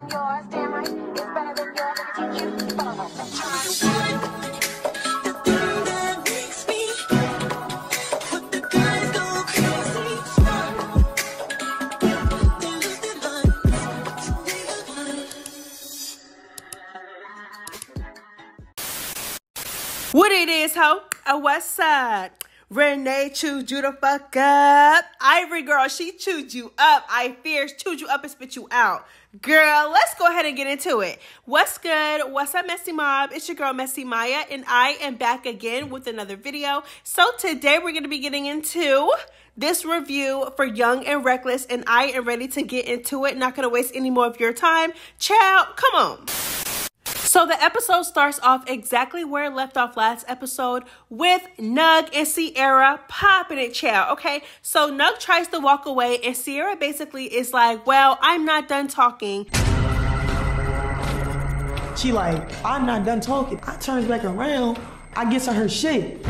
Yours, damn right, it's better than yours. I can teach you. What it is, ho? What's up? Renee chewed you the fuck up. Ivory girl, she chewed you up. I fears chewed you up and spit you out. Girl, let's go ahead and get into it. What's good? What's up, Messy Mob? It's your girl, MessyMya, and I am back again with another video. So today we're going to be getting into this review for Young and Reckless, and I am ready to get into it. Not going to waste any more of your time. Child, come on. So the episode starts off exactly where it left off last episode with Nug and Sierra popping it, child. Okay, so Nug tries to walk away and Sierra basically is like, well, I'm not done talking. She like, I'm not done talking. I turns back around, I gets her shit.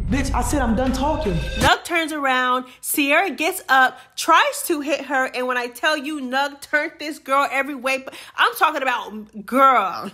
Bitch, I said I'm done talking. Nug turns around, Sierra gets up, tries to hit her, and when I tell you Nug turned this girl every way, I'm talking about girl.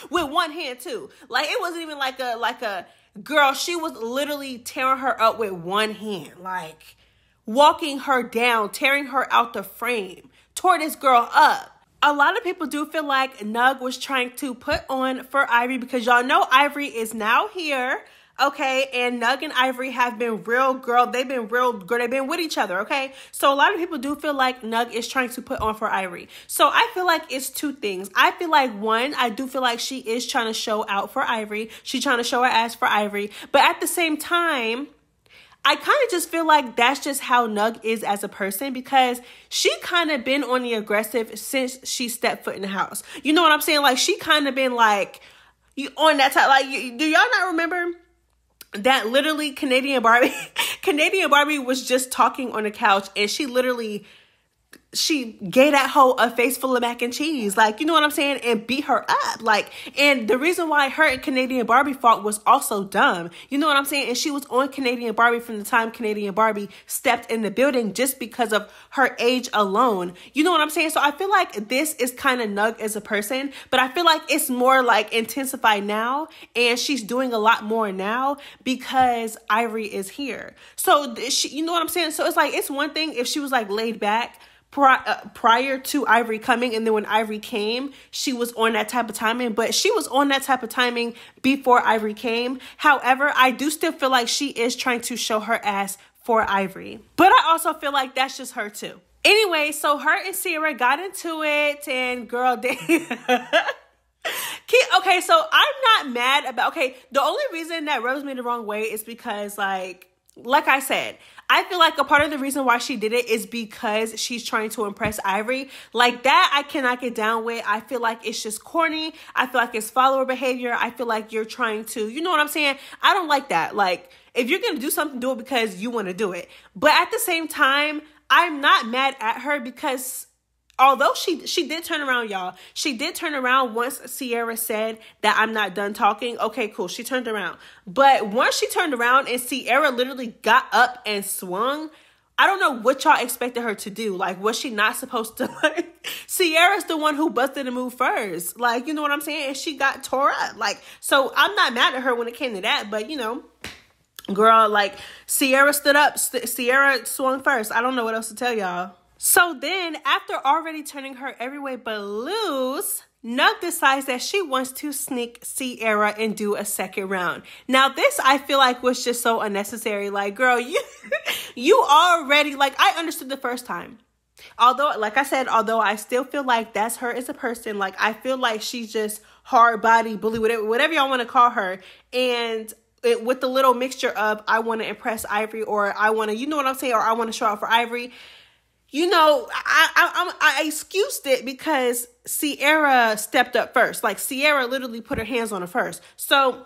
With one hand too. Like it wasn't even like a girl, she was literally tearing her up with one hand. Like walking her down, tearing her out the frame, tore this girl up. A lot of people do feel like Nug was trying to put on for Ivory because y'all know Ivory is now here. Okay, and Nug and Ivory have been real girl. They've been real girl. They've been with each other, okay? So a lot of people do feel like Nug is trying to put on for Ivory. So I feel like it's two things. I feel like, one, I do feel like she is trying to show out for Ivory. She's trying to show her ass for Ivory. But at the same time, I kind of just feel like that's just how Nug is as a person because she kind of been on the aggressive since she stepped foot in the house. You know what I'm saying? Like, she kind of been like, on that type, like, do y'all not remember that literally Canadian Barbie was just talking on the couch and she gave that hoe a face full of mac and cheese, like, you know what I'm saying, and beat her up, like, and the reason why her and Canadian Barbie fought was also dumb, you know what I'm saying, and she was on Canadian Barbie from the time Canadian Barbie stepped in the building just because of her age alone, you know what I'm saying, so I feel like this is kind of Nug as a person, but I feel like it's more like intensified now, and she's doing a lot more now because Ivory is here, so she, you know what I'm saying, so it's like, it's one thing if she was like laid back prior to Ivory coming, and then when Ivory came, she was on that type of timing, but she was on that type of timing before Ivory came. However, I do still feel like she is trying to show her ass for Ivory, but I also feel like that's just her too. Anyway, so her and Sierra got into it, and girl, okay, so I'm not mad about, okay, the only reason that rubs me the wrong way is because like I said, I feel like a part of the reason why she did it is because she's trying to impress Ivory. Like that, I cannot get down with. I feel like it's just corny. I feel like it's follower behavior. I feel like you're trying to, you know what I'm saying? I don't like that. Like, if you're going to do something, do it because you want to do it. But at the same time, I'm not mad at her because although she did turn around, y'all. She did turn around once Sierra said that I'm not done talking. Okay, cool. She turned around. But once she turned around and Sierra literally got up and swung, I don't know what y'all expected her to do. Like, was she not supposed to, like, Sierra's the one who busted the move first. Like, you know what I'm saying? And she got tore up. Like, so I'm not mad at her when it came to that. But, you know, girl, like, Sierra stood up. Sierra swung first. I don't know what else to tell y'all. So then, after already turning her every way but loose, Nug decides that she wants to sneak Sierra and do a second round. Now, this I feel like was just so unnecessary. Like, girl, you already, like, I understood the first time. Although, like I said, although I still feel like that's her as a person. Like, I feel like she's just hard body, bully, whatever y'all want to call her. And with the little mixture of I want to impress Ivory or I want to, you know what I'm saying, or I want to show out for Ivory. You know, I excused it because Sierra stepped up first. Like, Sierra literally put her hands on her first. So,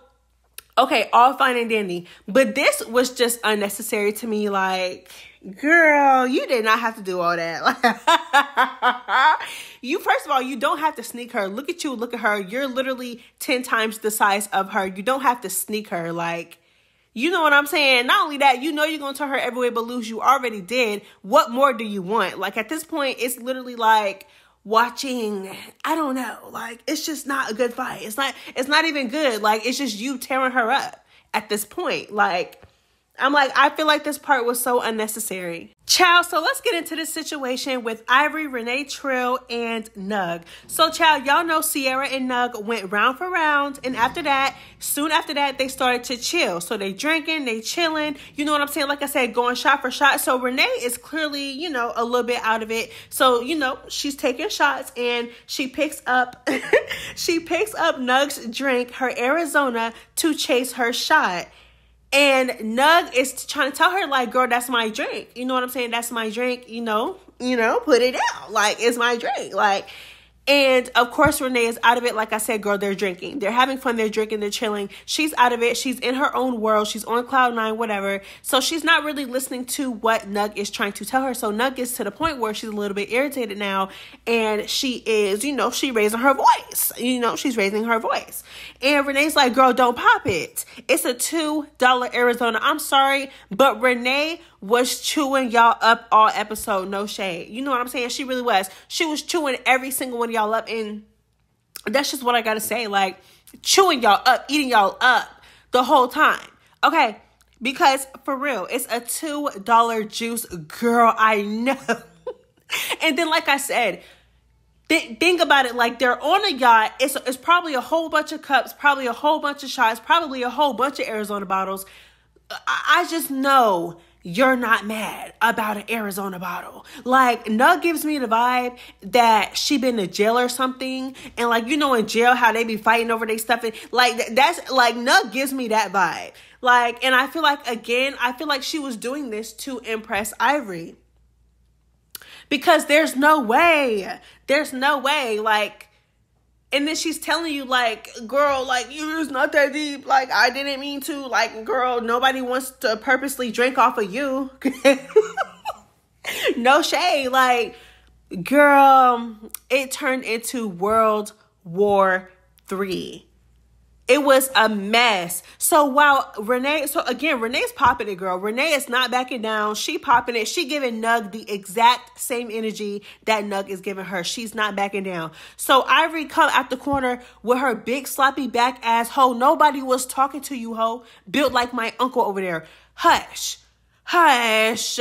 okay, all fine and dandy. But this was just unnecessary to me. Like, girl, you did not have to do all that. You, first of all, you don't have to sneak her. Look at you, look at her. You're literally 10 times the size of her. You don't have to sneak her. Like, you know what I'm saying? Not only that, you know you're going to turn her every way but loose. You already did. What more do you want? Like, at this point, it's literally like, watching, I don't know, like, it's just not a good fight. It's not even good. Like, it's just you tearing her up at this point. Like, I'm like, I feel like this part was so unnecessary. Child, so let's get into this situation with Ivory, Renee Trill, and Nug. So, child, y'all know Sierra and Nug went round for round, and soon after that, they started to chill. So they drinking, they chilling, you know what I'm saying? Like I said, going shot for shot. So Renee is clearly, you know, a little bit out of it. So, you know, she's taking shots, and she picks up Nug's drink, her Arizona, to chase her shot. And Nug is trying to tell her, like, girl, that's my drink. You know what I'm saying? That's my drink. You know, put it out. Like, it's my drink. Like, and of course, Renee is out of it. Like I said, girl, they're drinking. They're having fun. They're drinking. They're chilling. She's out of it. She's in her own world. She's on cloud nine, whatever. So she's not really listening to what Nug is trying to tell her. So Nug gets to the point where she's a little bit irritated now. And she is, you know, she raising her voice. You know, she's raising her voice. And Renee's like, girl, don't pop it. It's a $2 Arizona. I'm sorry, but Renee was chewing y'all up all episode. No shade. You know what I'm saying? She really was. She was chewing every single one of y'all up. And that's just what I got to say. Like, chewing y'all up, eating y'all up the whole time. Okay. Because for real, it's a $2 juice. Girl, I know. And then, like I said, think about it, like, they're on a yacht. It's probably a whole bunch of cups, probably a whole bunch of shots, probably a whole bunch of Arizona bottles. I just know you're not mad about an Arizona bottle. Like, Nug gives me the vibe that she been to jail or something. And, like, you know, in jail, how they be fighting over their stuff. And, like, that's, like, Nug gives me that vibe. Like, and I feel like she was doing this to impress Ivory. Because there's no way, like, and then she's telling you, like, girl, like, it's not that deep, like, I didn't mean to, like, girl, nobody wants to purposely drink off of you. No shade, like, girl, it turned into World War III. It was a mess. So Renee's popping it, girl. Renee is not backing down. She popping it. She giving Nug the exact same energy that Nug is giving her. She's not backing down. So Ivory come out the corner with her big sloppy back ass hoe. Nobody was talking to you, hoe. Built like my uncle over there. Hush. Hush.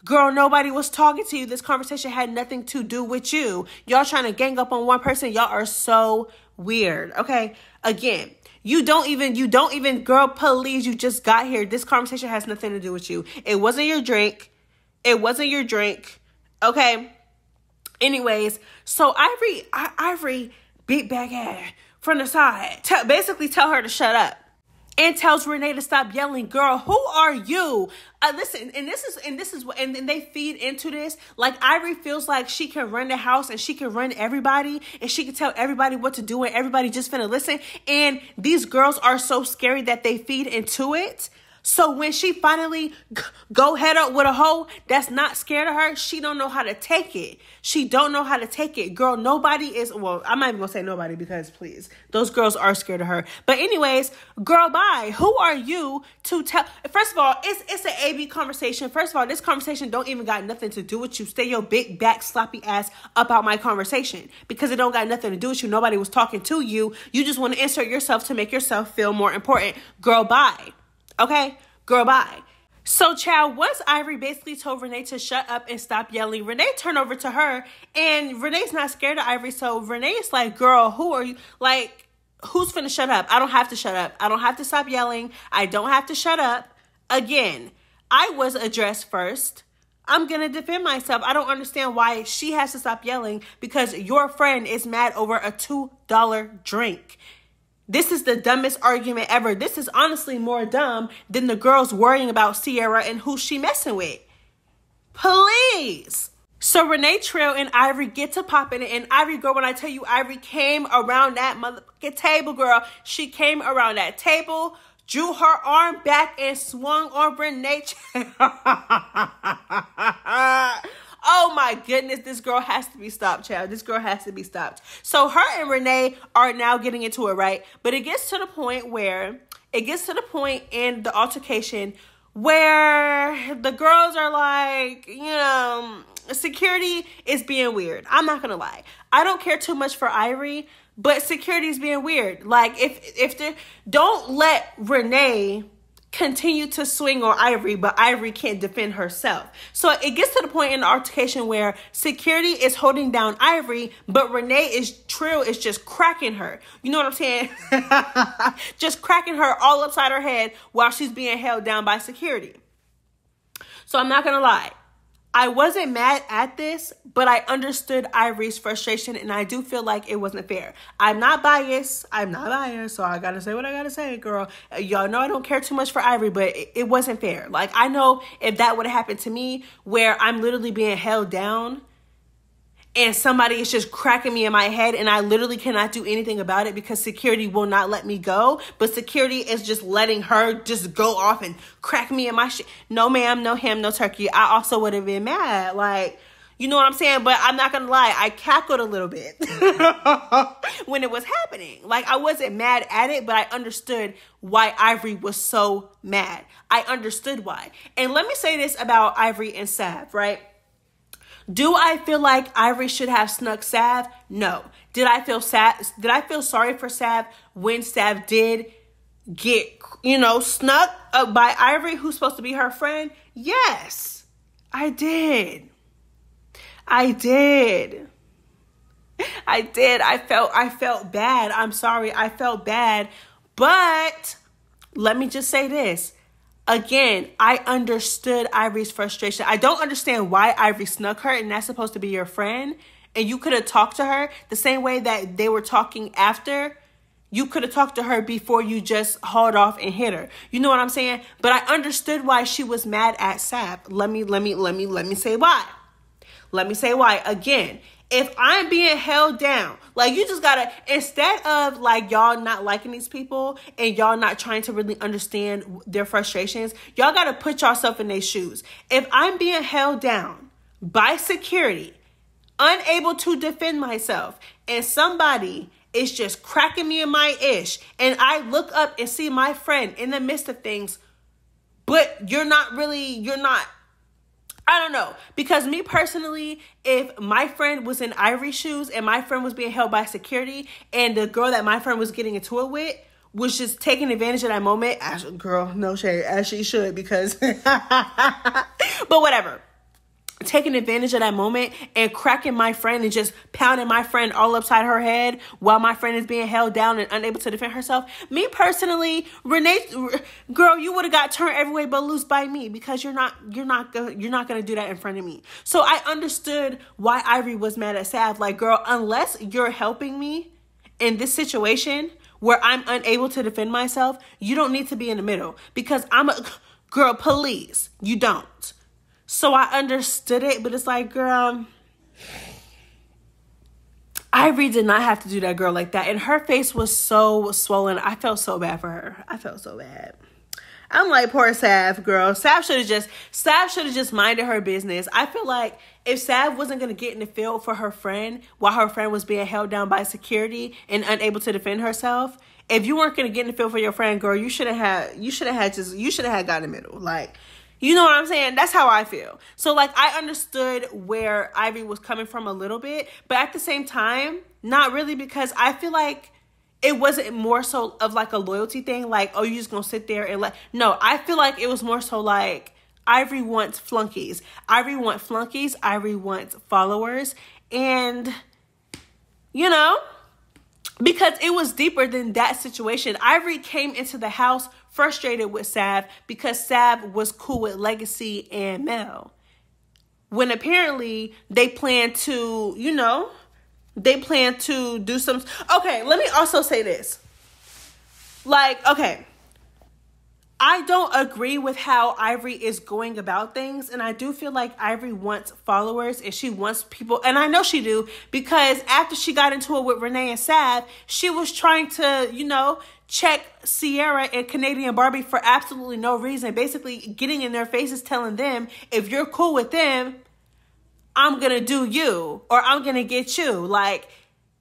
Girl, nobody was talking to you. This conversation had nothing to do with you. Y'all trying to gang up on one person. Y'all are so weird. Okay. Again, you don't even, girl, please, you just got here. This conversation has nothing to do with you. It wasn't your drink. Okay. Anyways, so Ivory beat back at from the side. Basically tell her to shut up. And tells Renee to stop yelling. Girl, who are you? Listen, and they feed into this. Like, Ivory feels like she can run the house and she can run everybody and she can tell everybody what to do and everybody just finna listen. And these girls are so scary that they feed into it. So when she finally go head up with a hoe that's not scared of her, she don't know how to take it. She don't know how to take it. Girl, nobody is, well, I'm not even going to say nobody because, please, those girls are scared of her. But anyways, girl, bye. Who are you to tell? First of all, it's an A-B conversation. First of all, this conversation don't even got nothing to do with you. Stay your big back sloppy ass up out my conversation because it don't got nothing to do with you. Nobody was talking to you. You just want to insert yourself to make yourself feel more important. Girl, bye. Okay? Girl, bye. So, child, once Ivory basically told Renee to shut up and stop yelling, Renee turned over to her, and Renee's not scared of Ivory, so Renee is like, girl, who are you? Like, who's finna shut up? I don't have to shut up. I don't have to stop yelling. I don't have to shut up. Again, I was addressed first. I'm going to defend myself. I don't understand why she has to stop yelling because your friend is mad over a $2 drink. This is the dumbest argument ever. This is honestly more dumb than the girls worrying about Sierra and who she messing with. Please. So Renee Trill and Ivory get to popping it. And Ivory, girl, when I tell you Ivory came around that motherfucking table, girl. She came around that table, drew her arm back and swung on Renee. Oh my goodness, this girl has to be stopped, child. This girl has to be stopped. So her and Renee are now getting into it, right? But it gets to the point in the altercation where the girls are like, security is being weird. I'm not gonna lie. I don't care too much for Ivory, but security is being weird. Like, if they don't let Renee continue to swing on Ivory, but Ivory can't defend herself. So it gets to the point in the altercation where security is holding down Ivory, but Renee Trill is just cracking her. You know what I'm saying? Just cracking her all upside her head while she's being held down by security. So I'm not gonna lie. I wasn't mad at this, but I understood Ivory's frustration, and I do feel like it wasn't fair. I'm not biased, so I gotta say what I gotta say, girl. Y'all know I don't care too much for Ivory, but it wasn't fair. Like, I know if that would have happened to me, where I'm literally being held down, and somebody is just cracking me in my head, and I literally cannot do anything about it because security will not let me go. But security is just letting her just go off and crack me in my shit. No ma'am, no ham, no turkey. I also would have been mad. Like, you know what I'm saying? But I'm not gonna lie, I cackled a little bit when it was happening. Like, I wasn't mad at it, but I understood why Ivory was so mad. I understood why. And let me say this about Ivory and Sav, right? Do I feel like Ivory should have snuck Sav? No. Did I feel sorry for Sav when Sav did get, snuck by Ivory, who's supposed to be her friend? Yes, I did. I felt bad. I'm sorry. I felt bad. But let me just say this. Again, I understood Ivory's frustration. I don't understand why Ivory snuck her, and that's supposed to be your friend. And you could have talked to her the same way that they were talking after. You could have talked to her before you just hauled off and hit her. You know what I'm saying? But I understood why she was mad at Sav. Let me say why. Let me say why. Again, if I'm being held down, like, you just gotta, instead of like y'all not liking these people and y'all not trying to really understand their frustrations, y'all gotta put yourself in their shoes. If I'm being held down by security, unable to defend myself, and somebody is just cracking me in my ish, and I look up and see my friend in the midst of things, but you're not, I don't know. Because me personally, if my friend was in Ivory's shoes and my friend was being held by security and the girl that my friend was getting into it with was just taking advantage of that moment, girl, no shade, as she should, because, but whatever. Taking advantage of that moment and cracking my friend and just pounding my friend all upside her head while my friend is being held down and unable to defend herself. Me personally, Renee, girl, you would have got turned every way but loose by me, because you're not gonna do that in front of me. So I understood why Ivory was mad at Sav. Like, girl, unless you're helping me in this situation where I'm unable to defend myself, you don't need to be in the middle, because girl, please, you don't. So I understood it, but it's like, girl, Ivory did not have to do that girl like that. And her face was so swollen. I felt so bad for her. I felt so bad. I'm like, poor Sav, girl. Sav should have just minded her business. I feel like if Sav wasn't going to get in the field for her friend while her friend was being held down by security and unable to defend herself, if you weren't going to get in the field for your friend, girl, you should have had got in the middle. Like, you know what I'm saying? That's how I feel. So, like, I understood where Ivory was coming from a little bit, but at the same time, not really, because I feel like it wasn't more so of like a loyalty thing. Like, oh, you just gonna sit there and no, I feel like it was more so like Ivory wants flunkies. Ivory wants followers. And, because it was deeper than that situation. Ivory came into the house frustrated with Sav because Sav was cool with Legacy and Mel, when apparently they plan to, do some. Okay, let me also say this. I don't agree with how Ivory is going about things. And I do feel like Ivory wants followers and she wants people. And I know she do, because after she got into it with Renee and Sav, she was trying to, check Sierra and Canadian Barbie for absolutely no reason. Basically getting in their faces, telling them, if you're cool with them, I'm going to do you, or I'm going to get you. Like,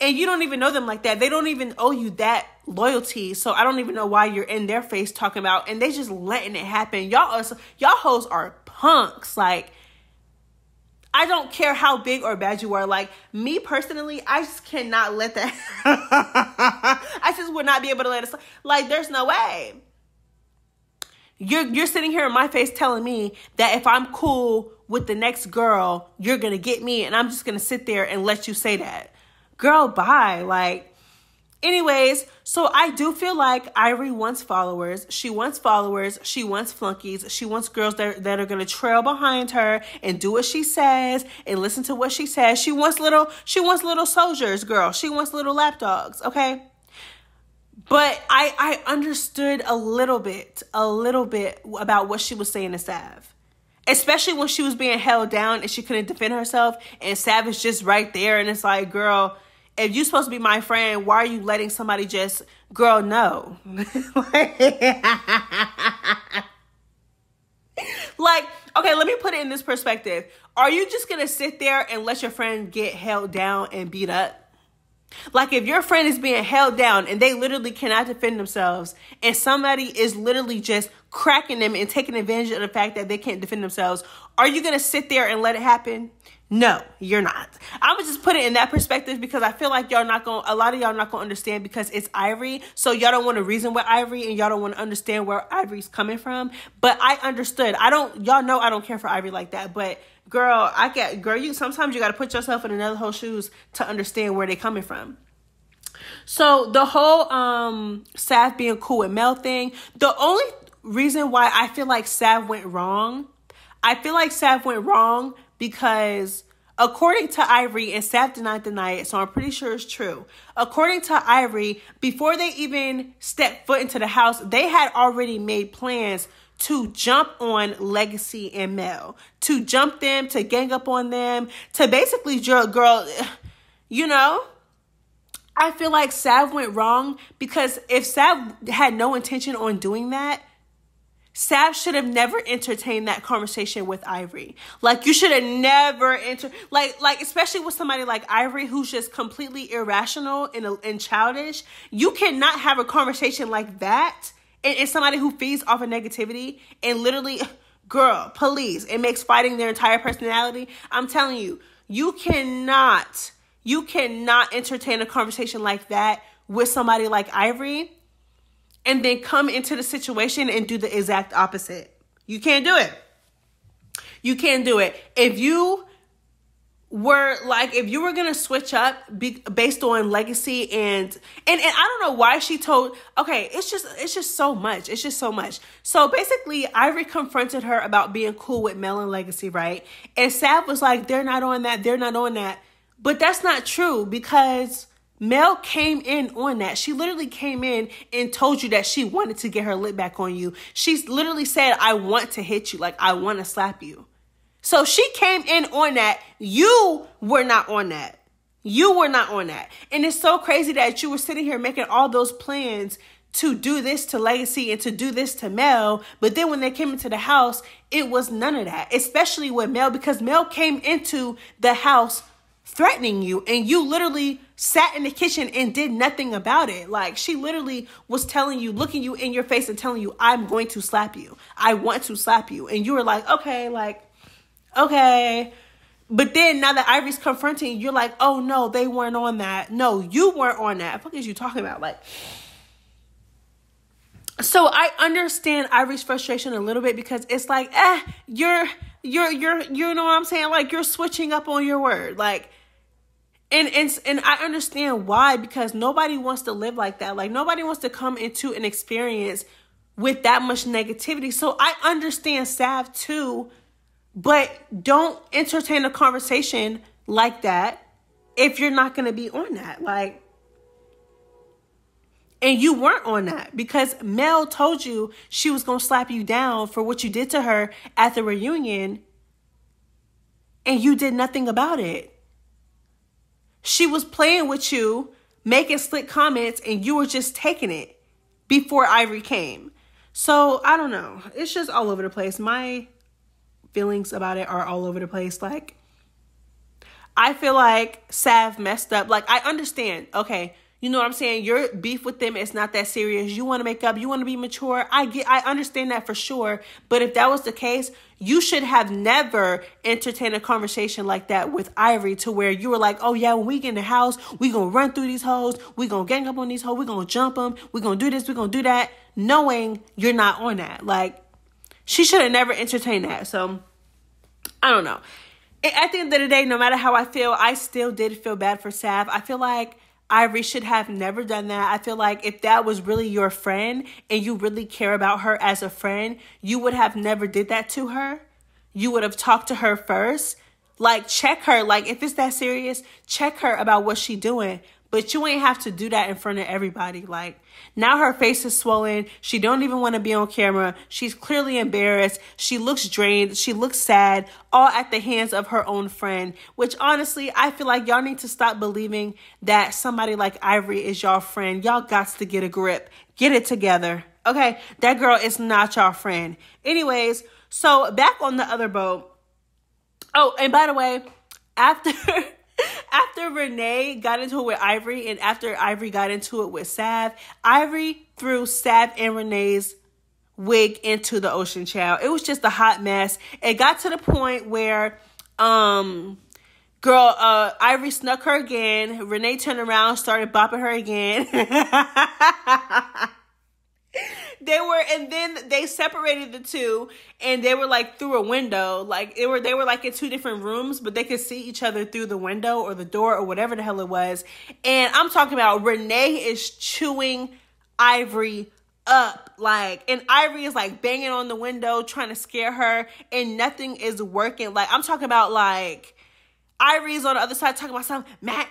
And you don't even know them like that. They don't even owe you that loyalty. So I don't even know why you're in their face talking about, and they just letting it happen. Y'all hoes are punks. Like, I don't care how big or bad you are. Like, me personally, I just cannot let that. I just would not be able to let it. Like, there's no way. You're sitting here in my face telling me that if I'm cool with the next girl, you're going to get me. And I'm just going to sit there and let you say that. Girl, bye. Like, anyways, so I do feel like Ivory wants followers. She wants followers. She wants flunkies. She wants girls that are going to trail behind her and do what she says and listen to what she says. She wants little soldiers, girl. She wants little lapdogs, okay? But I understood a little bit about what she was saying to Sav. Especially when she was being held down and she couldn't defend herself and Sav is just right there, and it's like, girl, if you're supposed to be my friend, why are you letting somebody just, girl, no. Like, okay, let me put it in this perspective. Are you just going to sit there and let your friend get held down and beat up? Like, if your friend is being held down and they literally cannot defend themselves and somebody is literally just cracking them and taking advantage of the fact that they can't defend themselves, are you going to sit there and let it happen? No, you're not. I'm going to just put it in that perspective because I feel like a lot of y'all not going to understand because it's Ivory. So y'all don't want to reason with Ivory and y'all don't want to understand where Ivory's coming from. But I understood. Y'all know I don't care for Ivory like that. But girl, sometimes you got to put yourself in another whole shoes to understand where they're coming from. So the whole Sav being cool with Mel thing, the only reason why I feel like Sav went wrong because according to Ivory, and Sav did not deny it, so I'm pretty sure it's true. According to Ivory, before they even stepped foot into the house, they had already made plans to jump on Legacy and Mel, to jump them, to gang up on them, to basically, girl, you know, I feel like Sav went wrong because if Sav had no intention on doing that, Sav should have never entertained that conversation with Ivory. Like, you should have never like especially with somebody like Ivory who's just completely irrational and childish. You cannot have a conversation like that and somebody who feeds off of negativity and literally, girl, please, it makes fighting their entire personality. I'm telling you, you cannot entertain a conversation like that with somebody like Ivory and then come into the situation and do the exact opposite. You can't do it. You can't do it. If you were going to switch up based on Legacy and I don't know why she told, okay, it's just so much. It's just so much. So basically Ivory confronted her about being cool with Mel and Legacy, right? And Sav was like, they're not on that. They're not on that. But that's not true because Mel came in on that. She literally came in and told you that she wanted to get her lit back on you. She literally said, I want to hit you. Like, I want to slap you. So she came in on that. You were not on that. You were not on that. And it's so crazy that you were sitting here making all those plans to do this to Legacy and to do this to Mel. But then when they came into the house, it was none of that. Especially with Mel, because Mel came into the house threatening you and you literally sat in the kitchen and did nothing about it. Like, she literally was telling you, looking you in your face and telling you, I'm going to slap you. I want to slap you. And you were like, okay. But then now that Ivory's confronting, you're like, oh no, they weren't on that. No, you weren't on that. What the fuck is you talking about? Like, so I understand Ivory's frustration a little bit because it's like, you're, you know what I'm saying? Like, you're switching up on your word. Like, and I understand why, because nobody wants to live like that. Like, nobody wants to come into an experience with that much negativity. So I understand Sav too, but don't entertain a conversation like that if you're not going to be on that. Like, and you weren't on that because Mel told you she was going to slap you down for what you did to her at the reunion, and you did nothing about it. She was playing with you, making slick comments, and you were just taking it before Ivory came. So, I don't know. It's just all over the place. My feelings about it are all over the place. Like, I feel like Sav messed up. Like, I understand. Okay. You know what I'm saying? Your beef with them is not that serious. You want to make up. You want to be mature. I understand that for sure. But if that was the case, you should have never entertained a conversation like that with Ivory to where you were like, oh yeah, when we get in the house, we going to run through these hoes. We going to gang up on these hoes. We going to jump them. We going to do this. We going to do that. Knowing you're not on that. Like, she should have never entertained that. So, I don't know. At the end of the day, no matter how I feel, I still did feel bad for Sav. I feel like Ivory should have never done that. I feel like if that was really your friend and you really care about her as a friend, you would have never did that to her. You would have talked to her first. Like, check her. Like, if it's that serious, check her about what she doing. But you ain't have to do that in front of everybody. Like, now her face is swollen. She don't even want to be on camera. She's clearly embarrassed. She looks drained. She looks sad, all at the hands of her own friend, which honestly, I feel like y'all need to stop believing that somebody like Ivory is y'all friend. Y'all got to get a grip. Get it together. Okay? That girl is not y'all friend. Anyways, so back on the other boat. Oh, and by the way, after Renee got into it with Ivory and after Ivory got into it with Sav, Ivory threw Sav and Renee's wig into the ocean, child. It was just a hot mess. It got to the point where Ivory snuck her again. Renee turned around, started bopping her again. And then they separated the two and they were like through a window. Like they were like in two different rooms, but they could see each other through the window or the door or whatever the hell it was. And I'm talking about Renee is chewing Ivory up. Like, and Ivory is like banging on the window trying to scare her and nothing is working. Like, I'm talking about like Ivory's on the other side talking about something, Mac,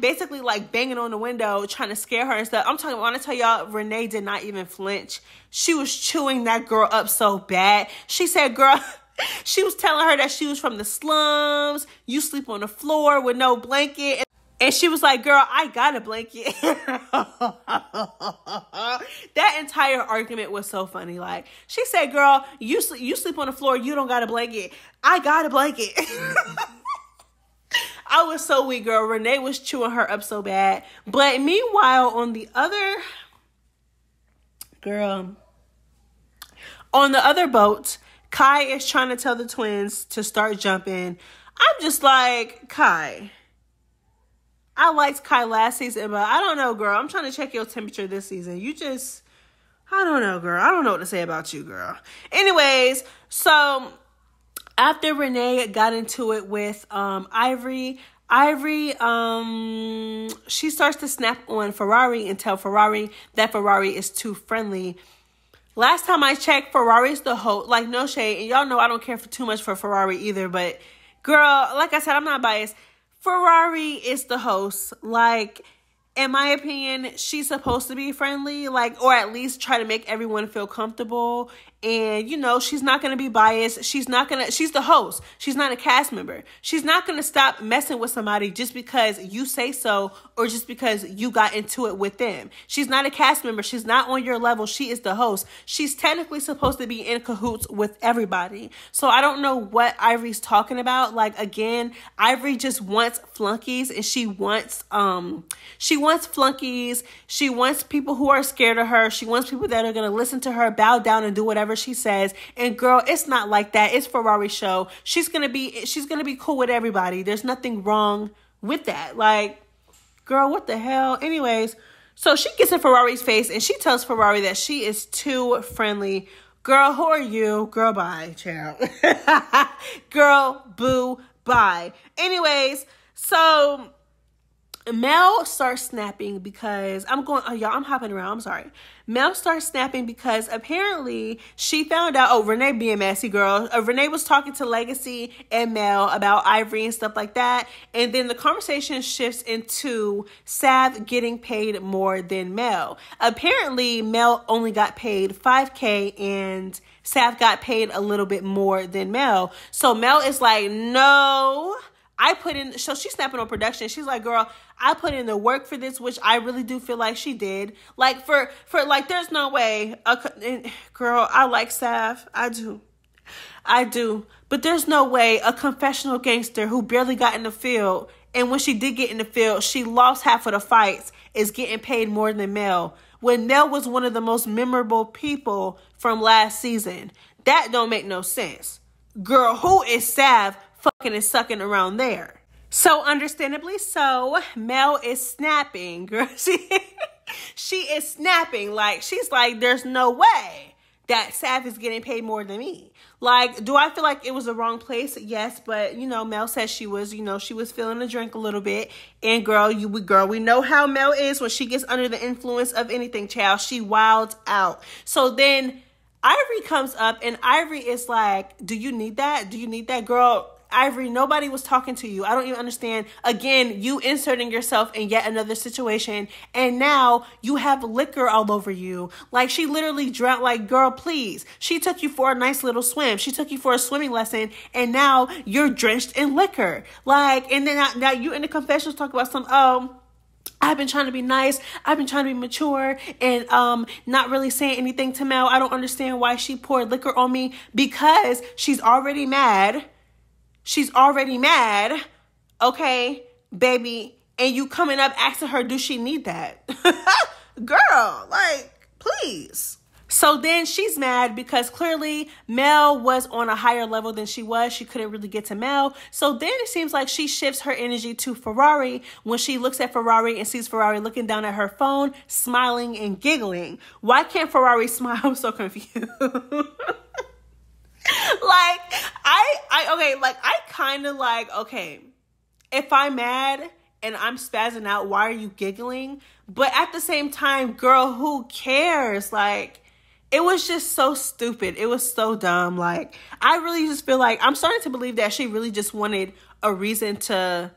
basically like banging on the window, trying to scare her and stuff. I'm talking, I want to tell y'all, Renee did not even flinch. She was chewing that girl up so bad. She said, girl, she was telling her that she was from the slums. You sleep on the floor with no blanket. And she was like, girl, I got a blanket. That entire argument was so funny. Like, she said, girl, you sleep on the floor. You don't got a blanket. I got a blanket. I was so weak, girl. Renee was chewing her up so bad. But meanwhile, on the other boat, Kai is trying to tell the twins to start jumping. I'm just like, Kai. I liked Kai last season, but I don't know, girl. I'm trying to check your temperature this season. I don't know, girl. I don't know what to say about you, girl. Anyways, so after Renee got into it with Ivory, she starts to snap on Ferrari and tell Ferrari that Ferrari is too friendly. Last time I checked, Ferrari's the host. Like, no shade. And y'all know I don't care for too much for Ferrari either. But, girl, like I said, I'm not biased. Ferrari is the host. Like, in my opinion, she's supposed to be friendly, like, or at least try to make everyone feel comfortable. And, you know, she's not going to be biased. She's the host. She's not a cast member. She's not going to stop messing with somebody just because you say so or just because you got into it with them. She's not a cast member. She's not on your level. She is the host. She's technically supposed to be in cahoots with everybody. So I don't know what Ivory's talking about. Like, again, Ivory just wants flunkies and she wants flunkies. She wants people who are scared of her. She wants people that are going to listen to her, bow down and do whatever she says. And girl, it's not like that. It's Ferrari's show. She's going to be cool with everybody. There's nothing wrong with that. Like, girl, what the hell? Anyways, so she gets in Ferrari's face and she tells Ferrari that she is too friendly. Girl, who are you? Girl, bye, child. Girl, boo, bye. Anyways, so Mel starts snapping because I'm hopping around. I'm sorry. Mel starts snapping because apparently she found out, Renee being messy, girl. Renee was talking to Legacy and Mel about Ivory and stuff like that. And then the conversation shifts into Sav getting paid more than Mel. Apparently, Mel only got paid $5,000 and Sav got paid a little bit more than Mel. So Mel is like, no, so she's snapping on production. She's like, girl, I put in the work for this, which I really do feel like she did. Like, for like, there's no way. Girl, I like Sav. I do. I do. But there's no way a confessional gangster who barely got in the field, and when she did get in the field, she lost half of the fights, is getting paid more than Mel. When Mel was one of the most memorable people from last season. That don't make no sense. Girl, who is Sav fucking and sucking around there? So understandably so, Mel is snapping. Girl, she is snapping. Like, she's like, there's no way that Sav is getting paid more than me. Like, do I feel like it was the wrong place? Yes, but, you know, Mel says she was, you know, she was feeling the drink a little bit. And girl, we know how Mel is when she gets under the influence of anything, child. She wilds out. So then Ivory comes up and Ivory is like, do you need that? Do you need that? Girl, Ivory, nobody was talking to you. I don't even understand. Again, you inserting yourself in yet another situation. And now you have liquor all over you. Like, she literally drowned. Like, girl, please. She took you for a nice little swim. She took you for a swimming lesson. And now you're drenched in liquor. Like, and then now you in the confessionals talk about some, I've been trying to be nice. I've been trying to be mature and not really saying anything to Mel. I don't understand why she poured liquor on me, because she's already mad. She's already mad. Okay, baby. And you coming up asking her, do she need that? Girl, like, please. So then she's mad because clearly Mel was on a higher level than she was. She couldn't really get to Mel. So then it seems like she shifts her energy to Ferrari when she looks at Ferrari and sees Ferrari looking down at her phone, smiling and giggling. Why can't Ferrari smile? I'm so confused. Okay, if I'm mad and I'm spazzing out, why are you giggling? But at the same time, girl, who cares? Like, it was just so stupid. It was so dumb. Like, I really just feel like I'm starting to believe that she really just wanted a reason to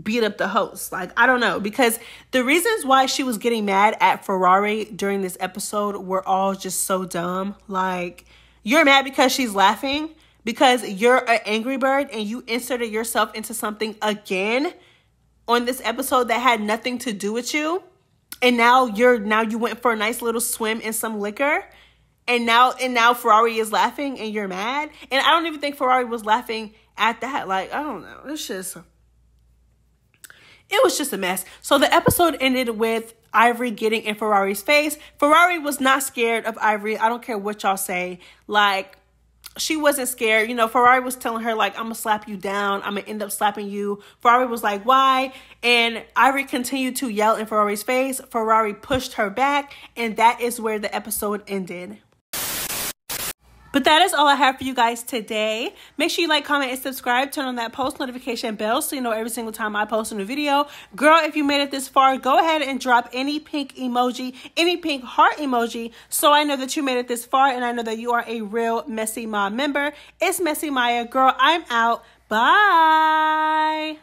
beat up the host. Like, I don't know, because the reasons why she was getting mad at Ferrari during this episode were all just so dumb. Like, you're mad because she's laughing, because you're an angry bird and you inserted yourself into something again on this episode that had nothing to do with you. And now you went for a nice little swim in some liquor. And now Ferrari is laughing and you're mad. And I don't even think Ferrari was laughing at that. Like, I don't know. It was just a mess. So the episode ended with Ivory getting in Ferrari's face. Ferrari was not scared of Ivory. I don't care what y'all say. Like, she wasn't scared. You know, Ferrari was telling her, like, I'm going to slap you down. I'm going to end up slapping you. Ferrari was like, why? And Ivory continued to yell in Ferrari's face. Ferrari pushed her back. And that is where the episode ended. But that is all I have for you guys today. Make sure you like, comment, and subscribe. Turn on that post notification bell so you know every single time I post a new video. Girl, if you made it this far, go ahead and drop any pink emoji, any pink heart emoji, so I know that you made it this far and I know that you are a real MessyMya member. It's MessyMya. Girl, I'm out. Bye.